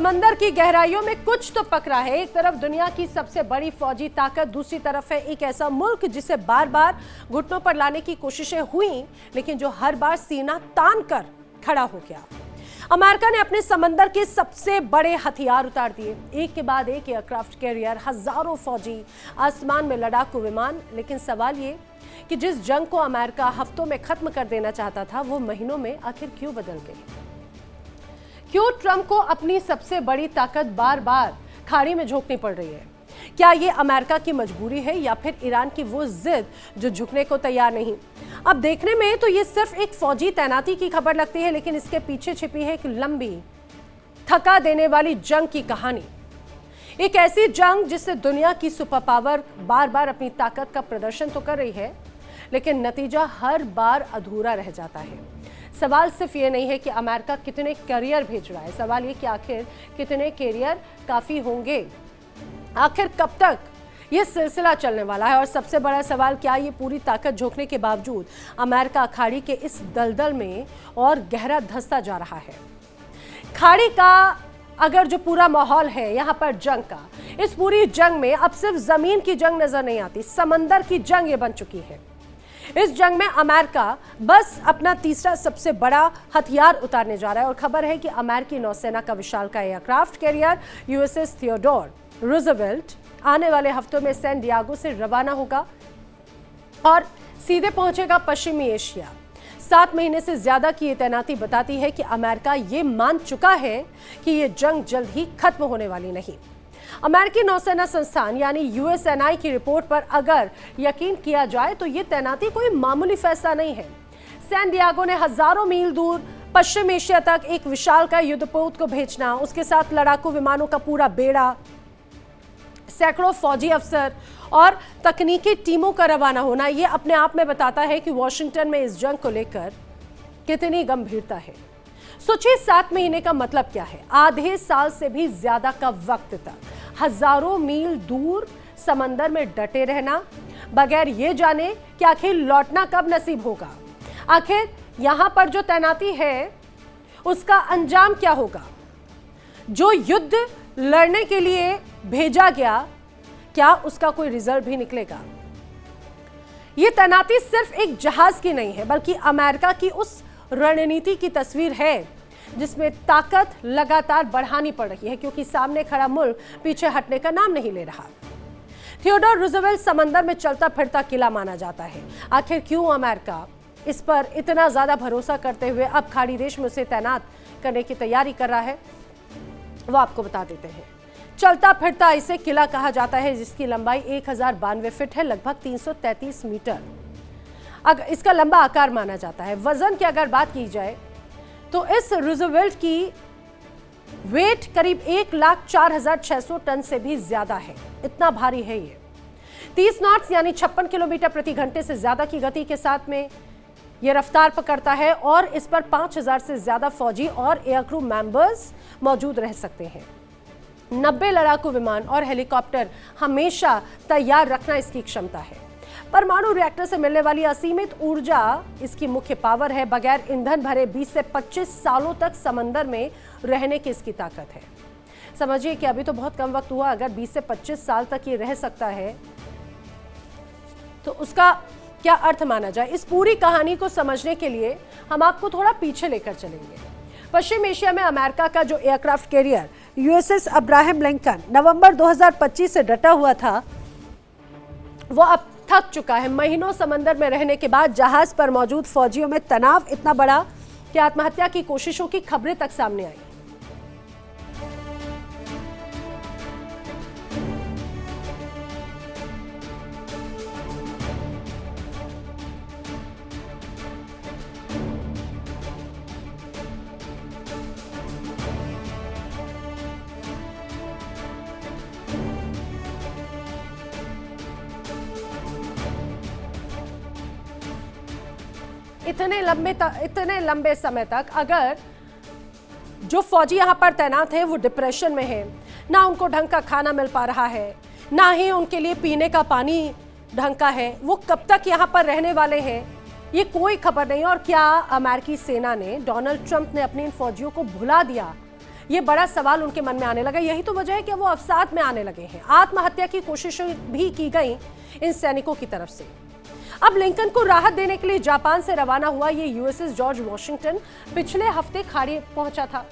समंदर की गहराइयों में कुछ तो पकड़ा है। एक तरफ दुनिया की सबसे बड़ी फौजी ताकत, दूसरी तरफ है एक ऐसा मुल्क जिसे बार बार घुटनों पर लाने की कोशिशें हुई, लेकिन जो हर बार सीना तान कर खड़ा हो गया। अमेरिका ने अपने समंदर के सबसे बड़े हथियार उतार दिए, एक के बाद एक एयरक्राफ्ट कैरियर, हजारों फौजी, आसमान में लड़ाकू विमान। लेकिन सवाल ये कि जिस जंग को अमेरिका हफ्तों में खत्म कर देना चाहता था, वो महीनों में आखिर क्यों बदल गई? क्यों ट्रंप को अपनी सबसे बड़ी ताकत बार बार खाड़ी में झोंकनी पड़ रही है? क्या ये अमेरिका की मजबूरी है या फिर ईरान की वो जिद जो झुकने को तैयार नहीं? अब देखने में तो ये सिर्फ एक फौजी तैनाती की खबर लगती है, लेकिन इसके पीछे छिपी है एक लंबी, थका देने वाली जंग की कहानी। एक ऐसी जंग जिससे दुनिया की सुपर पावर बार बार अपनी ताकत का प्रदर्शन तो कर रही है, लेकिन नतीजा हर बार अधूरा रह जाता है। सवाल सिर्फ ये नहीं है कि अमेरिका कितने कैरियर भेज रहा है, सवाल ये कि आखिर कितने कैरियर काफी होंगे, आखिर कब तक ये सिलसिला चलने वाला है। और सबसे बड़ा सवाल, क्या ये पूरी ताकत झोंकने के बावजूद अमेरिका खाड़ी के इस दलदल में और गहरा धंसता जा रहा है? खाड़ी का अगर जो पूरा माहौल है यहाँ पर जंग का, इस पूरी जंग में अब सिर्फ जमीन की जंग नजर नहीं आती, समंदर की जंग ये बन चुकी है। इस जंग में अमेरिका बस अपना तीसरा सबसे बड़ा हथियार उतारने जा रहा है। और खबर है कि अमेरिकी नौसेना का विशालकाय aircraft carrier USS Theodore Roosevelt आने वाले हफ्तों में सैन डियागो से रवाना होगा और सीधे पहुंचेगा पश्चिमी एशिया। 7 महीने से ज्यादा की ये तैनाती बताती है कि अमेरिका ये मान चुका है कि ये जंग जल्द ही खत्म होने वाली नहीं। अमेरिकी नौसेना संस्थान यानी यूएसएनआई की रिपोर्ट पर अगर यकीन किया जाए तो ये तैनाती कोई मामूली फैसला नहीं है। सैन डियागो ने हजारों मील दूर पश्चिम एशिया तक एक विशालकाय युद्धपोत को भेजना, उसके साथ लड़ाकू विमानों का पूरा बेड़ा, सैकड़ों फौजी अफसर और तकनीकी टीमों का रवाना होना, यह अपने आप में बताता है कि वॉशिंगटन में इस जंग को लेकर कितनी गंभीरता है। सोचिए 7 महीने का मतलब क्या है? आधे साल से भी ज्यादा का वक्त तक हजारों मील दूर समंदर में डटे रहना, बगैर ये जाने कि आखिर लौटना कब नसीब होगा। आखिर यहां पर जो तैनाती है उसका अंजाम क्या होगा? जो युद्ध लड़ने के लिए भेजा गया, क्या उसका कोई रिजल्ट भी निकलेगा? यह तैनाती सिर्फ एक जहाज की नहीं है, बल्कि अमेरिका की उस रणनीति की तस्वीर है जिसमें ताकत लगातार बढ़ानी पड़ रही है, क्योंकि सामने खड़ा मुल्क पीछे हटने का नाम नहीं ले रहा। थियोडोर रूजवेल्ट समंदर में चलता फिरता किला माना जाता है। आखिर क्यों अमेरिका इस पर इतना ज्यादा भरोसा करते हुए अब खाड़ी देश में उसे तैनात करने की तैयारी कर रहा है, वो आपको बता देते हैं। चलता फिरता इसे किला कहा जाता है, जिसकी लंबाई 1092 फीट है, लगभग 333 मीटर अगर इसका लंबा आकार माना जाता है। वजन की अगर बात की जाए तो इस रूजवेल्ट की वेट करीब 1,04,600 टन से भी ज्यादा है, इतना भारी है ये। 30 नॉट्स यानी 56 किलोमीटर प्रति घंटे से ज्यादा की गति के साथ में ये रफ्तार पकड़ता है और इस पर 5,000 से ज्यादा फौजी और एयरक्रू मेंबर्स मौजूद रह सकते हैं। 90 लड़ाकू विमान और हेलीकॉप्टर हमेशा तैयार रखना इसकी क्षमता है। परमाणु रिएक्टर से मिलने वाली असीमित ऊर्जा इसकी मुख्य पावर है। बगैर ईंधन भरे 20 से 25 सालों तक समंदर में रहने की इसकी ताकत है। समझिए कि अभी तो बहुत कम वक्त हुआ, अगर 20 से 25 साल तक ये रह सकता है तो उसका क्या अर्थ माना जाए। इस पूरी कहानी को समझने के लिए हम आपको थोड़ा पीछे लेकर चलेंगे। पश्चिम एशिया में अमेरिका का जो aircraft carrier USS Abraham Lincoln November 2025 से डटा हुआ था, वो अब थक चुका है। महीनों समंदर में रहने के बाद जहाज पर मौजूद फौजियों में तनाव इतना बड़ा कि आत्महत्या की कोशिशों की खबरें तक सामने आई। इतने लंबे समय तक अगर जो फौजी यहां पर तैनात है वो डिप्रेशन में है, ना उनको ढंग का खाना मिल पा रहा है, ना ही उनके लिए पीने का पानी ढंग का है, वो कब तक यहां पर रहने वाले हैं ये कोई खबर नहीं। और क्या अमेरिकी सेना ने, डोनाल्ड ट्रंप ने अपने इन फौजियों को भुला दिया ये बड़ा सवाल उनके मन में आने लगा। यही तो वजह है कि वो अवसाद में आने लगे हैं। आत्महत्या की कोशिशें भी की गई इन सैनिकों की तरफ से। अब लिंकन को राहत देने के लिए जापान से रवाना हुआ ये यूएसएस जॉर्ज वॉशिंगटन पिछले हफ्ते खाड़ी पहुंचा था,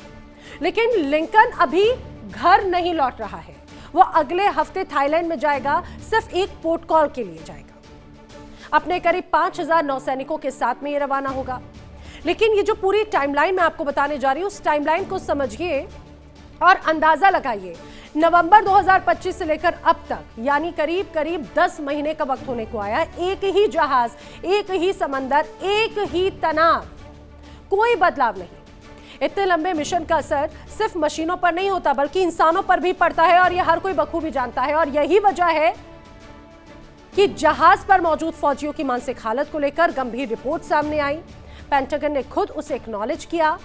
लेकिन लिंकन अभी घर नहीं लौट रहा है। वो अगले हफ्ते थाईलैंड में जाएगा, सिर्फ एक पोर्ट कॉल के लिए जाएगा। अपने करीब 5000 नौसैनिकों के साथ में ये रवाना होगा। लेकिन ये जो पूरी टाइमलाइन मैं आपको बताने जा रही हूं, उस टाइमलाइन को समझिए और अंदाजा लगाइए। नवंबर 2025 से लेकर अब तक, यानी करीब करीब 10 महीने का वक्त होने को आया। एक ही जहाज, एक ही समंदर, एक ही तनाव, कोई बदलाव नहीं। इतने लंबे मिशन का असर सिर्फ मशीनों पर नहीं होता, बल्कि इंसानों पर भी पड़ता है, और यह हर कोई बखूबी जानता है। और यही वजह है कि जहाज पर मौजूद फौजियों की मानसिक हालत को लेकर गंभीर रिपोर्ट सामने आई। पेंटागन ने खुद उसे एक्नॉलेज किया।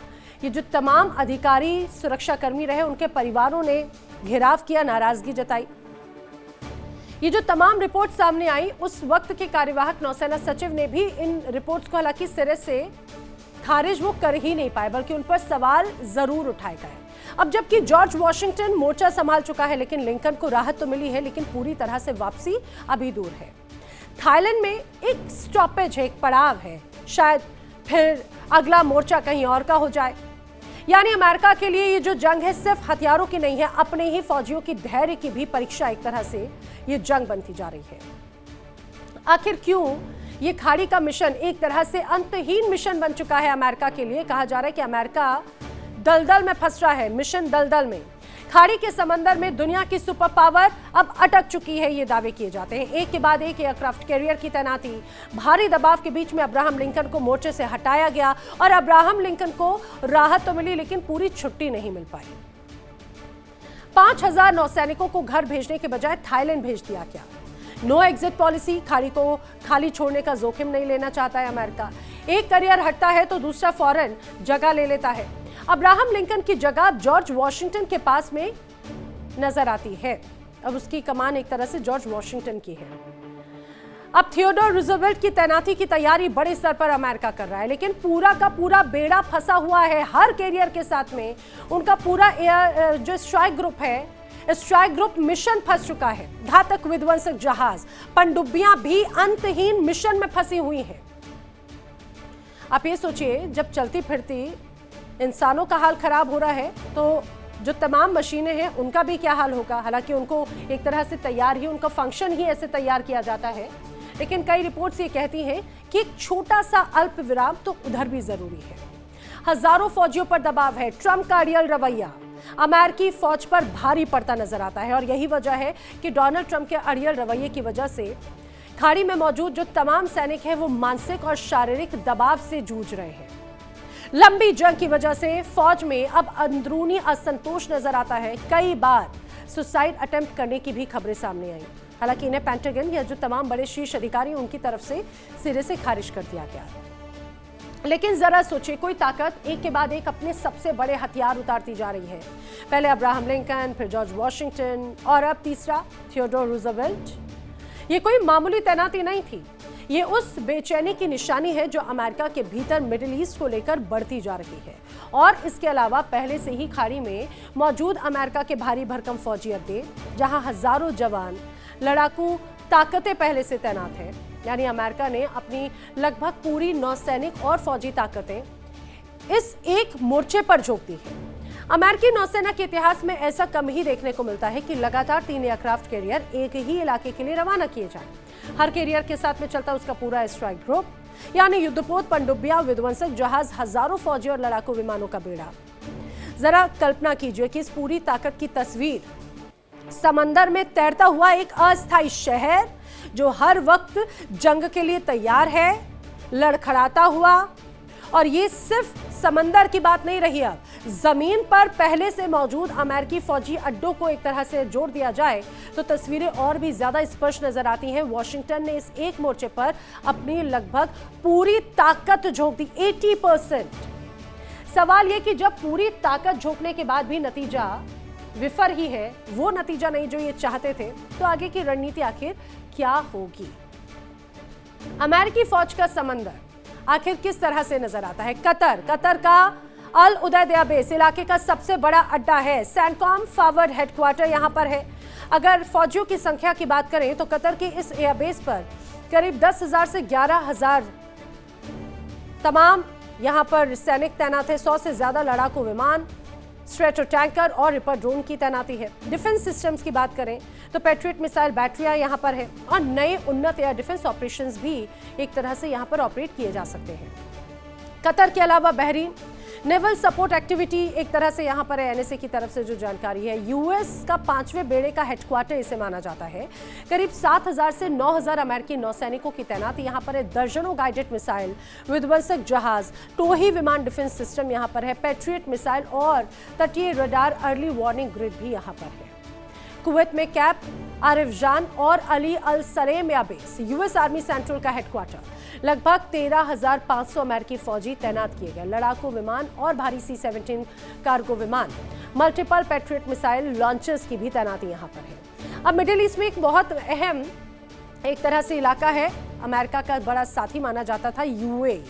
ये जो तमाम अधिकारी, सुरक्षाकर्मी रहे, उनके परिवारों ने घेराव किया, नाराजगी जताई। ये जो तमाम रिपोर्ट सामने आई, उस वक्त के कार्यवाहक नौसेना सचिव ने भी इन रिपोर्ट्स को हालांकि सिरे से खारिज वो कर ही नहीं पाए, बल्कि उन पर सवाल जरूर उठाए गए। अब जबकि जॉर्ज वॉशिंगटन मोर्चा संभाल चुका है, लेकिन लिंकन को राहत तो मिली है, लेकिन पूरी तरह से वापसी अभी दूर है। थाईलैंड में एक स्टॉपेज है, एक पड़ाव है, शायद फिर अगला मोर्चा कहीं और का हो जाए। यानी अमेरिका के लिए ये जो जंग है सिर्फ हथियारों की नहीं है, अपने ही फौजियों की धैर्य की भी परीक्षा एक तरह से ये जंग बनती जा रही है। आखिर क्यों ये खाड़ी का मिशन एक तरह से अंतहीन मिशन बन चुका है अमेरिका के लिए? कहा जा रहा है कि अमेरिका दलदल में फंस रहा है, मिशन दलदल में। खाड़ी के समंदर में दुनिया की सुपर पावर अब अटक चुकी है, ये दावे किए जाते हैं। एक के बाद एक एयरक्राफ्ट कैरियर की तैनाती, भारी दबाव के बीच में अब्राहम लिंकन को मोर्चे से हटाया गया, और अब्राहम लिंकन को राहत तो मिली, लेकिन पूरी छुट्टी नहीं मिल पाई। 5000 नौसैनिकों को घर भेजने के बजाय थाईलैंड भेज दिया गया। नो एग्जिट पॉलिसी, खाड़ी को खाली छोड़ने का जोखिम नहीं लेना चाहता है अमेरिका। एक करियर हटता है तो दूसरा फौरन जगह ले लेता है। अब्राहम लिंकन की जगह जॉर्ज वॉशिंगटन के पास में नजर आती है। अब उसकी कमान एक तरह से जॉर्ज वॉशिंगटन की है। अब थियोडोर रूजवेल्ट की तैनाती की तैयारी बड़े स्तर पर अमेरिका कर रहा है, लेकिन पूरा का पूरा बेड़ा फंसा हुआ है हर कैरियर के साथ में। उनका पूरा जो स्ट्राइक ग्रुप है, स्ट्राइक ग्रुप मिशन फंस चुका है। घातक विध्वंसक जहाज, पनडुब्बियां भी अंतहीन मिशन में फंसी हुई हैं। आप ये सोचिए, जब चलती फिरती इंसानों का हाल खराब हो रहा है, तो जो तमाम मशीनें हैं उनका भी क्या हाल होगा। हालांकि उनको एक तरह से तैयार ही, उनका फंक्शन ही ऐसे तैयार किया जाता है, लेकिन कई रिपोर्ट्स ये कहती हैं कि एक छोटा सा अल्प विराम तो उधर भी जरूरी है। हजारों फौजियों पर दबाव है। ट्रंप का अड़ियल रवैया अमेरिकी फौज पर भारी पड़ता नजर आता है, और यही वजह है कि डोनाल्ड ट्रंप के अड़ियल रवैये की वजह से खाड़ी में मौजूद जो तमाम सैनिक हैं वो मानसिक और शारीरिक दबाव से जूझ रहे हैं। लंबी जंग की वजह से फौज में अब अंदरूनी असंतोष नजर आता है। कई बार सुसाइड अटेम्प्ट करने की भी खबरें सामने आई। हालांकि इन्हें पेंटागन या जो तमाम बड़े शीर्ष अधिकारी उनकी तरफ से सिरे से खारिज कर दिया गया। लेकिन जरा सोचिए, कोई ताकत एक के बाद एक अपने सबसे बड़े हथियार उतारती जा रही है। पहले अब्राहम लिंकन, फिर जॉर्ज वॉशिंगटन, और अब तीसरा थियोडोर रूजवेल्ट। ये कोई मामूली तैनाती नहीं थी, ये उस बेचैनी की निशानी है जो अमेरिका के भीतर मिडिल ईस्ट को लेकर बढ़ती जा रही है। और इसके अलावा पहले से ही खाड़ी में मौजूद अमेरिका के भारी भरकम फौजी अड्डे, जहां हजारों जवान, लड़ाकू ताकतें पहले से तैनात हैं। यानी अमेरिका ने अपनी लगभग पूरी नौसैनिक और फौजी ताकतें इस एक मोर्चे पर झोंक दी है। अमेरिकी नौसेना के इतिहास में ऐसा कम ही देखने को मिलता है कि लगातार 3 एयरक्राफ्ट कैरियर एक ही इलाके के लिए रवाना किए जाएं। हर कैरियर के साथ में चलता उसका पूरा स्ट्राइक ग्रुप, यानी युद्धपोत, पनडुब्बियां, विध्वंसक जहाज, हजारों फौजी और लड़ाकू विमानों का बेड़ा। जरा कल्पना कीजिए कि इस पूरी ताकत की तस्वीर, समंदर में तैरता हुआ एक अस्थायी शहर जो हर वक्त जंग के लिए तैयार है, लड़खड़ाता हुआ। और ये सिर्फ समंदर की बात नहीं रही, अब जमीन पर पहले से मौजूद अमेरिकी फौजी अड्डों को एक तरह से जोड़ दिया जाए तो तस्वीरें और भी ज्यादा स्पष्ट नजर आती हैं। वॉशिंगटन ने इस एक मोर्चे पर अपनी लगभग पूरी ताकत झोंक दी, 80%। सवाल यह कि जब पूरी ताकत झोंकने के बाद भी नतीजा विफर ही है, वो नतीजा नहीं जो ये चाहते थे, तो आगे की रणनीति आखिर क्या होगी? अमेरिकी फौज का समंदर आखिर किस तरह से नजर आता है? कतर का अल उदैदिया बेस इलाके का सबसे बड़ा अड्डा है। सैनकॉम फॉरवर्ड हेडक्वार्टर यहां पर है। अगर फौजियों की संख्या की बात करें तो कतर के इस एयरबेस पर करीब 10,000 से 11,000 तमाम यहां पर सैनिक तैनात है। 100 से ज्यादा लड़ाकू विमान, स्ट्रेटो टैंकर और रिपर ड्रोन की तैनाती है। डिफेंस सिस्टम्स की बात करें तो पैट्रियट मिसाइल बैटरियां यहां पर है और नए उन्नत एयर डिफेंस ऑपरेशंस भी एक तरह से यहां पर ऑपरेट किए जा सकते हैं। कतर के अलावा बहरीन नेवल सपोर्ट एक्टिविटी एक तरह से यहां पर है। एनएसए की तरफ से जो जानकारी है, यूएस का 5वें बेड़े का हेडक्वार्टर इसे माना जाता है। करीब 7,000 से 9,000 अमेरिकी नौसैनिकों की तैनाती यहां पर है। दर्जनों गाइडेड मिसाइल, विध्वंसक जहाज, टोही विमान डिफेंस सिस्टम यहां पर है। पैट्रियट मिसाइल और तटीय रडार अर्ली वार्निंग ग्रिड भी यहां पर है। कुवैत में कैप आरिफजान और Ali Al Salem airbase US Army Central का हेडक्वार्टर। लगभग 13,500 अमेरिकी फौजी तैनात किए गए। लड़ाकू विमान और भारी C-17 कार्गो विमान, मल्टीपल पैट्रियट मिसाइल लॉन्चर्स की भी तैनाती यहां पर है। अब मिडिल ईस्ट में एक बहुत अहम एक तरह से इलाका है, अमेरिका का बड़ा साथी माना जाता था यूएई।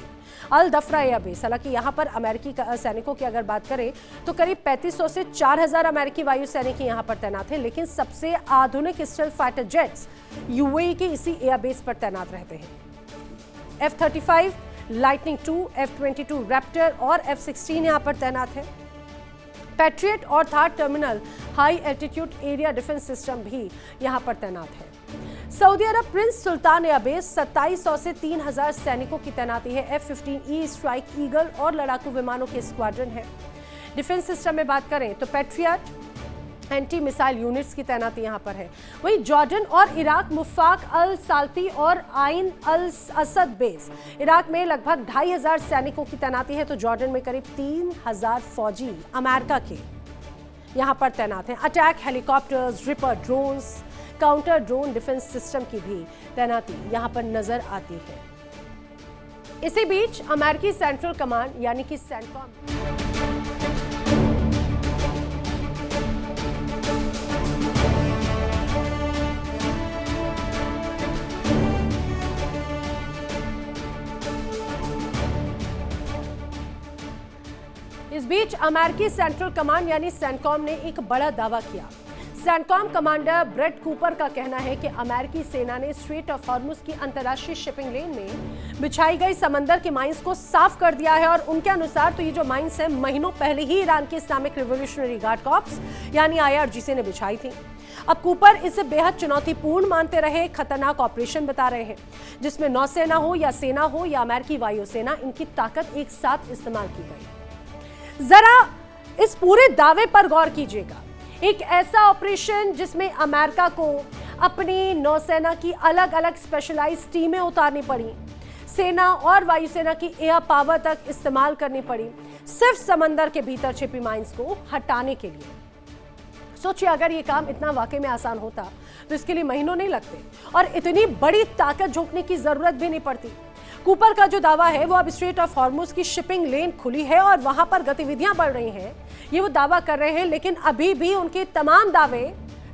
अल दफरा एयरबेस, हालांकि यहां पर अमेरिकी सैनिकों की अगर बात करें तो करीब 3500 से 4000 अमेरिकी वायु सैनिक यहां पर तैनात हैं, लेकिन सबसे आधुनिक स्टेल्थ फाइटर जेट्स यूएई के इसी एयरबेस पर तैनात रहते हैं। F-35, लाइटनिंग 2, F-22 रैप्टर और F-16 यहां पर तैनात है। पैट्रियट और Thar terminal high altitude area defence system भी यहां पर तैनात है। सऊदी अरब प्रिंस सुल्तान एयरबेस 2700 से 3000 सैनिकों की तैनाती है। F-15E स्ट्राइक ईगल और लड़ाकू विमानों के स्क्वाड्रन है। डिफेंस सिस्टम में बात करें तो पैट्रियट एंटी मिसाइल यूनिट्स की तैनाती यहां पर है। वहीं जॉर्डन और इराक मुफ्ताक अल साल्ती और आइन अल असद बेस इराक में लगभग 2500 सैनिकों की तैनाती है, तो जॉर्डन में करीब 3000 फौजी अमेरिका के यहां पर तैनात हैं। Attack helicopters, ripper drones, counter drone defence system की भी तैनाती यहां पर नजर आती है। इसी बीच अमेरिकी सेंट्रल कमांड यानी कि सैनकॉम इस बीच अमेरिकी सेंट्रल कमांड यानी सैनकॉम ने एक बड़ा दावा किया। सैनकॉम कमांडर ब्रेट कूपर का कहना है कि अमेरिकी सेना ने स्ट्रेट ऑफ हॉर्मुज की अंतर्राष्ट्रीय शिपिंग लेन में बिछाई गई समंदर के माइंस को साफ कर दिया है और उनके अनुसार तो ये जो माइंस है महीनों पहले ही ईरान के इस्लामिक रिवॉल्यूशनरी गार्ड कॉर्प्स यानी IRGC ने बिछाई थी। अब कूपर इसे बेहद चुनौतीपूर्ण मानते रहे, खतरनाक ऑपरेशन बता रहे हैं जिसमें नौसेना हो या सेना हो या अमेरिकी वायुसेना, इनकी ताकत एक साथ इस्तेमाल की गई। जरा इस पूरे दावे पर गौर कीजिएगा। एक ऐसा ऑपरेशन जिसमें अमेरिका को अपनी नौसेना की अलग अलग स्पेशलाइज्ड टीमें उतारनी पड़ी, सेना और वायुसेना की एयर पावर तक इस्तेमाल करनी पड़ी सिर्फ समंदर के भीतर छिपी माइंस को हटाने के लिए। सोचिए अगर ये काम इतना वाकई में आसान होता तो इसके लिए महीनों नहीं लगते और इतनी बड़ी ताकत झोंकने की जरूरत भी नहीं पड़ती। कूपर का जो दावा है वो अब स्ट्रेट ऑफ हॉर्मुज की शिपिंग लेन खुली है और वहां पर गतिविधियां बढ़ रही हैं, ये वो दावा कर रहे हैं, लेकिन अभी भी उनके तमाम दावे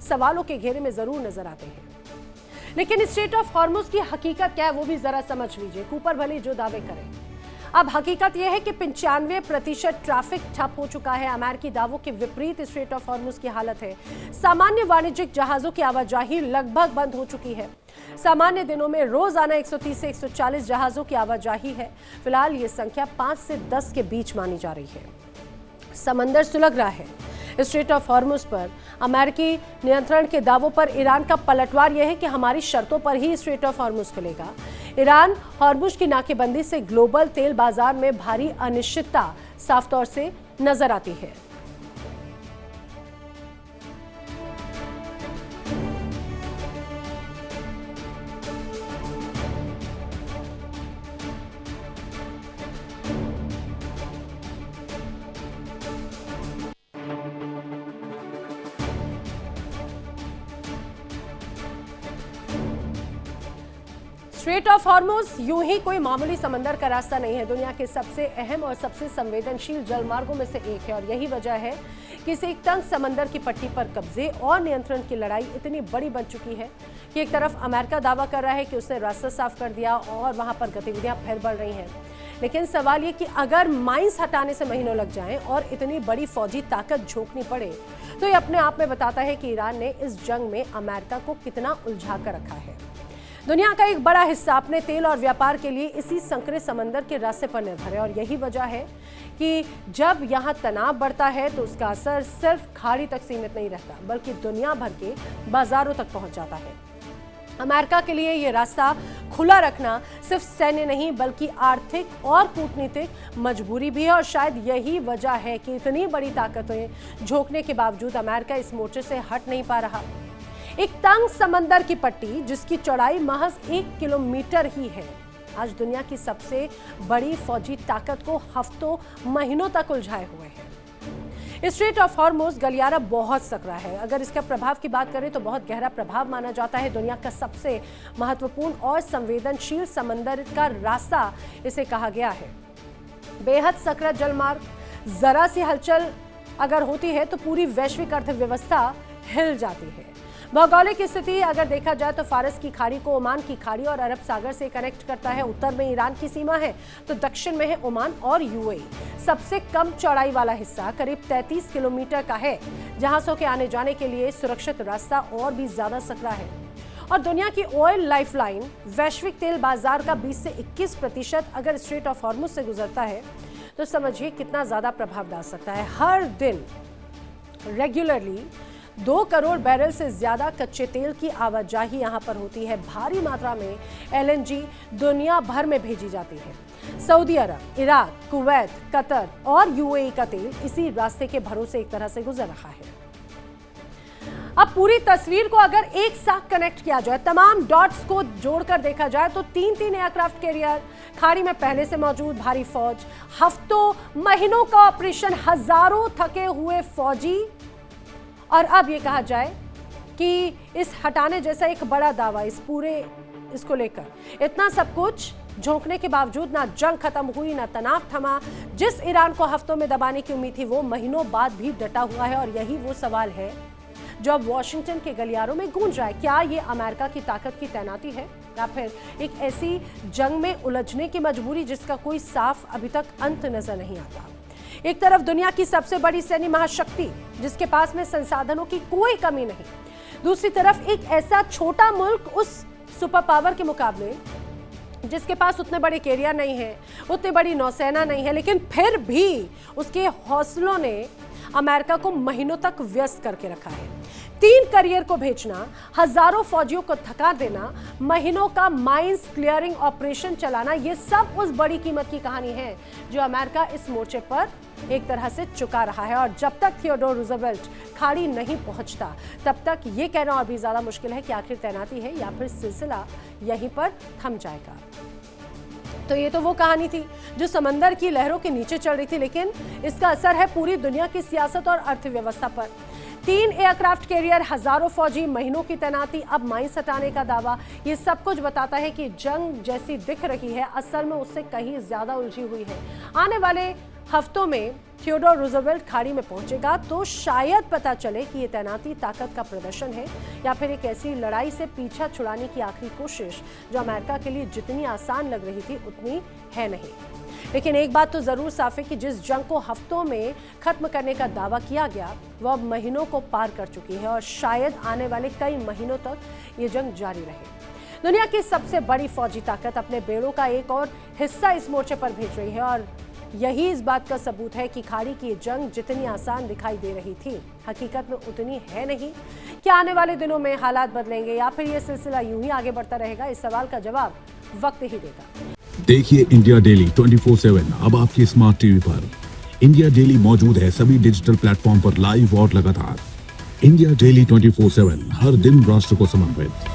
सवालों के घेरे में जरूर नजर आते हैं। लेकिन स्ट्रेट ऑफ हॉर्मुज की हकीकत क्या है वो भी जरा समझ लीजिए। कूपर भले जो दावे करें, अब हकीकत यह है कि 95% ट्रैफिक ठप हो चुका है। अमेरिकी दावों के विपरीत स्ट्रेट ऑफ हॉर्मुज की हालत है। सामान्य वाणिज्यिक जहाजों की आवाजाही लगभग बंद हो चुकी है। सामान्य दिनों में रोजाना 130 से 140 जहाजों की आवाजाही है। फिलहाल ये संख्या 5 से 10 के बीच मानी जा रही है। समंदर सुलग रहा है। स्ट्रेट ऑफ हॉर्मुज पर अमेरिकी नियंत्रण के दावों पर ईरान का पलटवार यह है कि हमारी शर्तों पर ही स्ट्रेट ऑफ हॉर्मुज खुलेगा। ईरान हॉर्मुज की नाकेबंदी से ग्लोबल तेल बाजार में भारी अनिश्चितता साफ तौर से नजर आती है। स्ट्रेट ऑफ हॉर्मुज यूं ही कोई मामूली समंदर का रास्ता नहीं है। दुनिया के सबसे अहम और सबसे संवेदनशील जलमार्गों में से एक है और यही वजह है कि इस एक तंग समंदर की पट्टी पर कब्जे और नियंत्रण की लड़ाई इतनी बड़ी बन चुकी है कि एक तरफ अमेरिका दावा कर रहा है कि उसने रास्ता साफ कर दिया और वहां पर गतिविधियां फिर बढ़ रही हैं, लेकिन सवाल ये कि अगर माइंस हटाने से महीनों लग जाएं और इतनी बड़ी फौजी ताकत झोंकनी पड़े, तो ये अपने आप में बताता है कि ईरान ने इस जंग में अमेरिका को कितना उलझा कर रखा है। दुनिया का एक बड़ा हिस्सा अपने तेल और व्यापार के लिए इसी संकरे समंदर के रास्ते पर निर्भर है, और यही वजह है कि जब यहाँ तनाव बढ़ता है तो उसका असर सिर्फ खाड़ी तक सीमित नहीं रहता, बल्कि दुनिया भर के बाजारों तक पहुंच जाता है। अमेरिका के लिए ये रास्ता खुला रखना सिर्फ सैन्य नहीं, बल्कि आर्थिक और कूटनीतिक मजबूरी भी है, और शायद यही वजह है कि इतनी बड़ी ताकतें झोंकने के बावजूद अमेरिका इस मोर्चे से हट नहीं पा रहा। एक तंग समंदर की पट्टी जिसकी चौड़ाई महज 1 किलोमीटर ही है, आज दुनिया की सबसे बड़ी फौजी ताकत को हफ्तों महीनों तक उलझाए हुए है। स्ट्रेट ऑफ हॉर्मुज़ गलियारा बहुत सकरा है। अगर इसका प्रभाव की बात करें तो बहुत गहरा प्रभाव माना जाता है। दुनिया का सबसे महत्वपूर्ण और संवेदनशील समंदर का रास्ता इसे कहा गया है। बेहद सकरा जलमार्ग, जरा सी हलचल अगर होती है तो पूरी वैश्विक अर्थव्यवस्था हिल जाती है। भौगोलिक स्थिति अगर देखा जाए तो फारस की खाड़ी को ओमान की खाड़ी और अरब सागर से कनेक्ट करता है। उत्तर में ईरान की सीमा है तो दक्षिण में है ओमान और यूएई। सबसे कम चौड़ाई वाला हिस्सा करीब 33 किलोमीटर का है। जहाजों के आने जाने के लिए सुरक्षित रास्ता और भी ज्यादा सकरा है। और दुनिया की ऑयल लाइफलाइन वैश्विक तेल बाजार का 20 से 21% अगर स्ट्रेट ऑफ हॉर्मुज़ से गुजरता है तो समझिए कितना ज्यादा प्रभाव डाल सकता है। हर दिन रेगुलरली 2 करोड़ बैरल से ज्यादा कच्चे तेल की आवाजाही यहां पर होती है। भारी मात्रा में LNG दुनिया भर में भेजी जाती है। सऊदी अरब, इराक, कुवैत, कतर और UAE का तेल इसी रास्ते के भरोसे एक तरह से गुजर रहा है। अब पूरी तस्वीर को अगर एक साथ कनेक्ट किया जाए, तमाम डॉट्स को जोड़कर देखा जाए तो 3 एयरक्राफ्ट कैरियर, खाड़ी में पहले से मौजूद भारी फौज, हफ्तों महीनों का ऑपरेशन, हजारों थके हुए फौजी, और अब ये कहा जाए कि इस हटाने जैसा एक बड़ा दावा इसको लेकर इतना सब कुछ झोंकने के बावजूद ना जंग खत्म हुई, ना तनाव थमा। जिस ईरान को हफ्तों में दबाने की उम्मीद थी वो महीनों बाद भी डटा हुआ है। और यही वो सवाल है जो अब वॉशिंगटन के गलियारों में गूंज रहा है। क्या ये अमेरिका की ताकत की तैनाती है या फिर एक ऐसी जंग में उलझने की मजबूरी जिसका कोई साफ अभी तक अंत नजर नहीं आता। एक तरफ दुनिया की सबसे बड़ी सैन्य महाशक्ति जिसके पास में संसाधनों की कोई कमी नहीं, दूसरी तरफ एक ऐसा छोटा मुल्क उस सुपर पावर के मुकाबले जिसके पास उतने बड़े कैरियर नहीं है, उतनी बड़ी नौसेना नहीं है, लेकिन फिर भी उसके हौसलों ने अमेरिका को महीनों तक व्यस्त करके रखा है। 3 करियर को भेजना, हजारों फौजियों को थका देना, महीनों का माइंस क्लियरिंग ऑपरेशन चलाना, ये सब उस बड़ी कीमत की कहानी है जो अमेरिका इस मोर्चे पर एक तरह से चुका रहा है। और जब तक थियोडोर रूजवेल्ट खाड़ी नहीं पहुंचता तब तक ये कहना और भी ज्यादा मुश्किल है कि आखिर तैनाती है या फिर सिलसिला यहीं पर थम जाएगा। तो ये तो वो कहानी थी जो समंदर की लहरों के नीचे चल रही थी, लेकिन इसका असर है पूरी दुनिया की सियासत और अर्थव्यवस्था पर। 3 एयरक्राफ्ट कैरियर, हजारों फौजी, महीनों की तैनाती, अब माइंस हटाने का दावा, ये सब कुछ बताता है कि जंग जैसी दिख रही है असल में उससे कहीं ज्यादा उलझी हुई है। आने वाले हफ्तों में थियोडोर रूजवेल्ट खाड़ी में पहुंचेगा तो शायद पता चले कि ये तैनाती ताकत का प्रदर्शन है या फिर एक ऐसी लड़ाई से पीछा छुड़ाने की आखिरी कोशिश जो अमेरिका के लिए जितनी आसान लग रही थी उतनी है नहीं। लेकिन एक बात तो जरूर साफ है कि जिस जंग को हफ्तों में खत्म करने का दावा किया गया वो अब महीनों को पार कर चुकी है और शायद आने वाले कई महीनों तक ये जंग जारी रहे। दुनिया की सबसे बड़ी फौजी ताकत अपने बेड़ों का एक और हिस्सा इस मोर्चे पर भेज रही है और यही इस बात का सबूत है कि खाड़ी की जंग जितनी आसान दिखाई दे रही थी हकीकत में उतनी है नहीं। क्या आने वाले दिनों में हालात बदलेंगे या फिर यह सिलसिला यूं ही आगे बढ़ता रहेगा, इस सवाल का जवाब वक्त ही देगा। देखिए इंडिया डेली 24/7 अब आपकी स्मार्ट टीवी पर। इंडिया डेली मौजूद है सभी डिजिटल प्लेटफॉर्म पर लाइव और लगातार। इंडिया डेली 24/7 हर दिन राष्ट्र को समर्पित।